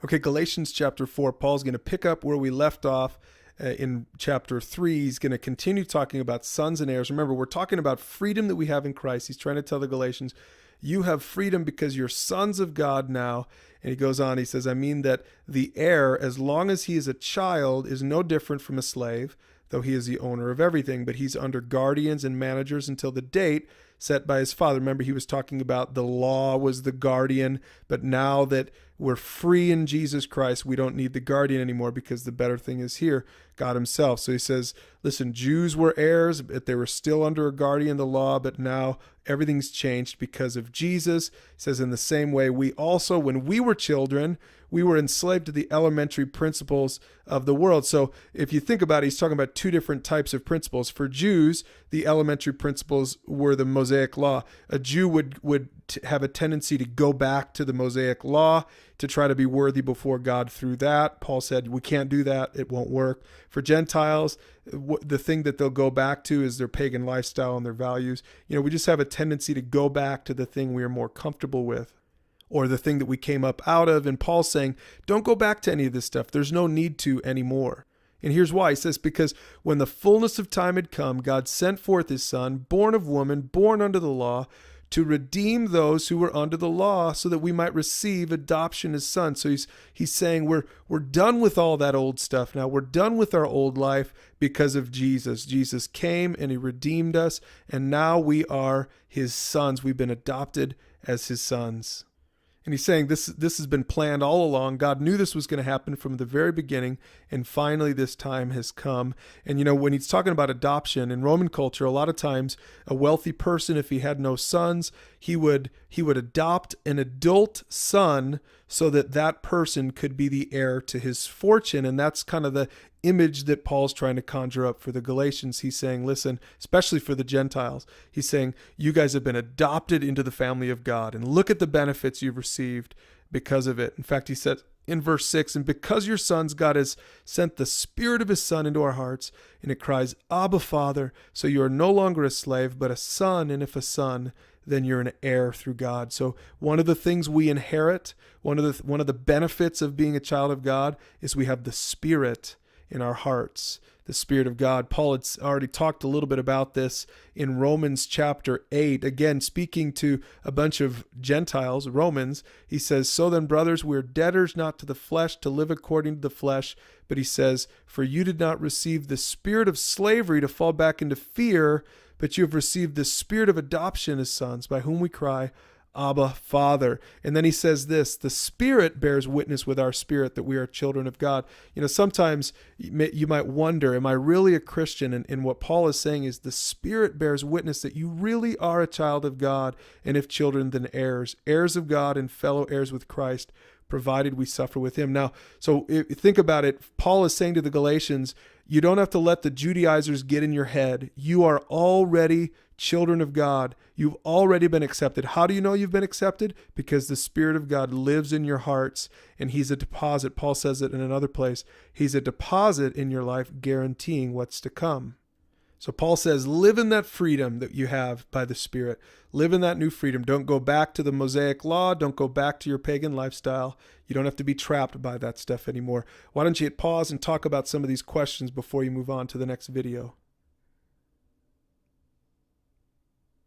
Okay, Galatians chapter 4, Paul's going to pick up where we left off in chapter 3. He's going to continue talking about sons and heirs. Remember, we're talking about freedom that we have in Christ. He's trying to tell the Galatians, you have freedom because you're sons of God now. And he goes on, he says, I mean that the heir, as long as he is a child, is no different from a slave, though he is the owner of everything, but he's under guardians and managers until the date set by his father. Remember, he was talking about the law was the guardian, but now that we're free in Jesus Christ, we don't need the guardian anymore because the better thing is here, God himself. So he says, listen, Jews were heirs, but they were still under a guardian, the law, but now everything's changed because of Jesus. He says, in the same way, we also, when we were children, we were enslaved to the elementary principles of the world. So if you think about it, he's talking about two different types of principles. For Jews, the elementary principles were the Mosaic law. A Jew would have a tendency to go back to the Mosaic law to try to be worthy before God through that. Paul said, we can't do that. It won't work. For Gentiles, the thing that they'll go back to is their pagan lifestyle and their values. We just have a tendency to go back to the thing we are more comfortable with, or the thing that we came up out of. And Paul's saying, don't go back to any of this stuff. There's no need to anymore. And here's why. He says, because when the fullness of time had come, God sent forth his son, born of woman, born under the law, to redeem those who were under the law so that we might receive adoption as sons. So he's saying we're done with all that old stuff now. We're done with our old life because of Jesus. Jesus came and he redeemed us, and now we are his sons. We've been adopted as his sons. And he's saying this has been planned all along. God knew this was going to happen from the very beginning, and finally this time has come. And when he's talking about adoption in Roman culture, a lot of times a wealthy person, if he had no sons, he would adopt an adult son so that that person could be the heir to his fortune. And that's kind of the image that Paul's trying to conjure up for the Galatians. He's saying, listen, especially for the Gentiles, he's saying, you guys have been adopted into the family of God, and look at the benefits you've received because of it. In fact, he said in verse 6, and because you're sons, God has sent the Spirit of his Son into our hearts, and it cries, Abba, Father. So you are no longer a slave, but a son, and if a son, then you're an heir through God. So one of the things we inherit, one of the benefits of being a child of God, is we have the Spirit in our hearts, the Spirit of God. Paul had already talked a little bit about this in Romans chapter 8. Again, speaking to a bunch of Gentiles, Romans, he says, so then, brothers, we're debtors not to the flesh to live according to the flesh. But he says, for you did not receive the spirit of slavery to fall back into fear, but you have received the Spirit of adoption as sons, by whom we cry, Abba, Father. And then he says this, the Spirit bears witness with our spirit that we are children of God. Sometimes you might wonder, am I really a Christian? And what Paul is saying is the Spirit bears witness that you really are a child of God, and if children, then heirs, heirs of God and fellow heirs with Christ, provided we suffer with him. Now, so think about it. Paul is saying to the Galatians, you don't have to let the Judaizers get in your head. You are already children of God. You've already been accepted. How do you know you've been accepted? Because the Spirit of God lives in your hearts, and he's a deposit. Paul says it in another place. He's a deposit in your life, guaranteeing what's to come. So Paul says, live in that freedom that you have by the Spirit. Live in that new freedom. Don't go back to the Mosaic law. Don't go back to your pagan lifestyle. You don't have to be trapped by that stuff anymore. Why don't you hit pause and talk about some of these questions before you move on to the next video?